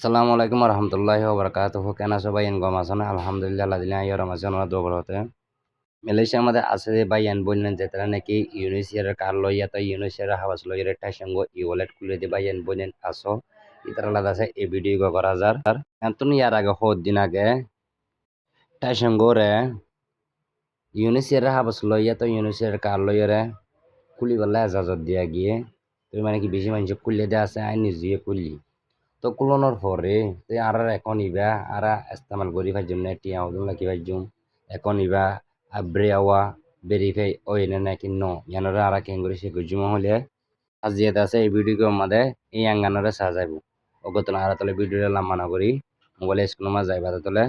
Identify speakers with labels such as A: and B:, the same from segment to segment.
A: আসসালামু আলাইকুম রহমতুল্লাহি ওবরাকাতুহু কেন সবাই এন গম আছো না আলহামদুলিল্লাহ আল্লাহ ইয়া রমাজান ওয়া দোয়া হতে মালয়েশিয়ার মধ্যে আছে যে ভাই এন বললেন যে তারা নাকি ইউনিসিয়ার কার লইয়া তো ইউনিসিয়ার হাবাস লইয়া একটা সঙ্গ ই ওয়ালেট খুলে দি ভাই এন বললেন আসো ইতার আলাদা আছে এই ভিডিও গো করা যার এন্তন ইয়ার আগে হদ দিন আগে তাই সঙ্গ রে ইউনিসিয়ার হাবাস লইয়া তো ইউনিসিয়ার কার লইয়া রে খুলি বললে এজাজত দিয়া গিয়ে তুমি মানে কি বেশি মানুষ খুললে দেওয়া আছে আই নিজে খুললি তো কুলনের পরে তে আর এখন ইবা আর ইস্তেমাল করি ভাইজুম না টিয়া ওগুলো নাকি ভাইজুম এখন ইবা আব্রেয়াওয়া ভেরিফাই ওই না নাকি ন ইয়ানরা আর কেন করে সে গুজুম হলে আজিয়াত আছে এই ভিডিও মধ্যে এই আঙ্গানরে সাজাইব অগতন আর তলে ভিডিও লাম্বানা করি মোবাইলে স্কুল মা যাইবা তলে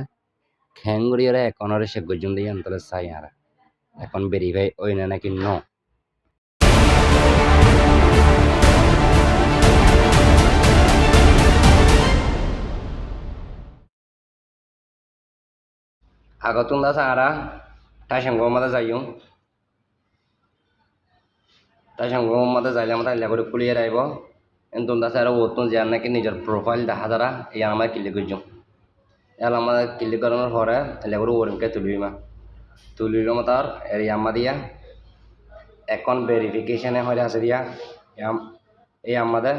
A: খেঙ্গুরিয়ারে এখনরে সে গুজুম দিয়ে তলে চাই আর এখন ভেরিফাই ওই না নাকি ন আগতুন দা সারা তাই সঙ্গ মধ্যে যাইও তাই সঙ্গে মধ্যে যাইলে আমরা এলা করে খুলিয়ে রাখব এনতুন দাসে আর ওতুন যে নাকি নিজের প্রোফাইল দেখা যারা এই আমার ক্লিক করছুম এলা আমাদের ক্লিক করানোর পরে এলা করে ওরিমকে তুলিল তার এর আমা দিয়া এখন ভেরিফিকেশনে হয়ে আছে দিয়া এই আমাদের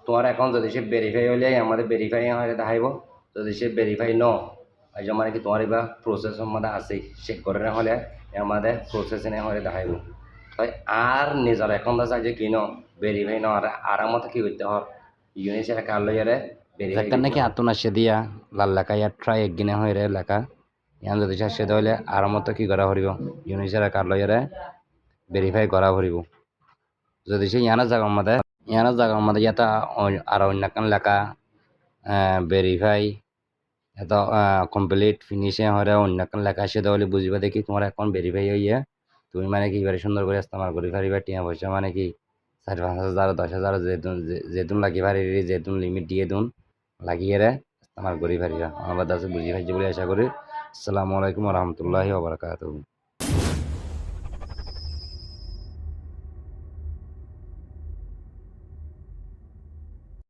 A: তোমার এখন যদি সে ভেরিফাই হলে আমাদের ভেরিফাই হয়ে দেখাইব যদি সে ভেরিফাই ন আজ মানে কি তোমার এবার প্রসেসের মধ্যে আছে চেক করে হলে আমাদের প্রসেসিংয়ে হয়ে দেখাইব তাই আর নিজের এখন চাই যে কিনো ভেরিফাই ন আর আরামত কি করতে হয় ইউনিসের কার লইয়ারে ভেরিফাই নাকি আতুন আসে দিয়া লাল লেখা ইয়ার ট্রাই একদিনে হয়ে রে লেখা ইয়ান যদি সে হইলে আরামত কি করা হরিব ইউনিসের কার লইয়ারে ভেরিফাই করা হরিব যদি সে ইয়ানা জায়গার মধ্যে ইয়াতা আর অন্য কান লেখা ভেরিফাই এত কমপ্লিট ফিনিশে হরে অন্য কান লেখা সে হলে বুঝবা দেখি তোমার এখন ভেরিফাই হইয়া তুমি মানে কি এবারে সুন্দর করে ইস্তেমাল করি পারিবা টিয়া পয়সা মানে কি 4-5 হাজার 10 হাজার যেতুন লাগি পারি যেতুন লিমিট দিয়ে দুন লাগিয়ে রে ইস্তেমাল করি পারিবা আমার দাসে বুঝি পাইছি বলে আশা করি আসসালামু আলাইকুম রহমতুল্লাহি ওয়া বারাকাতুহু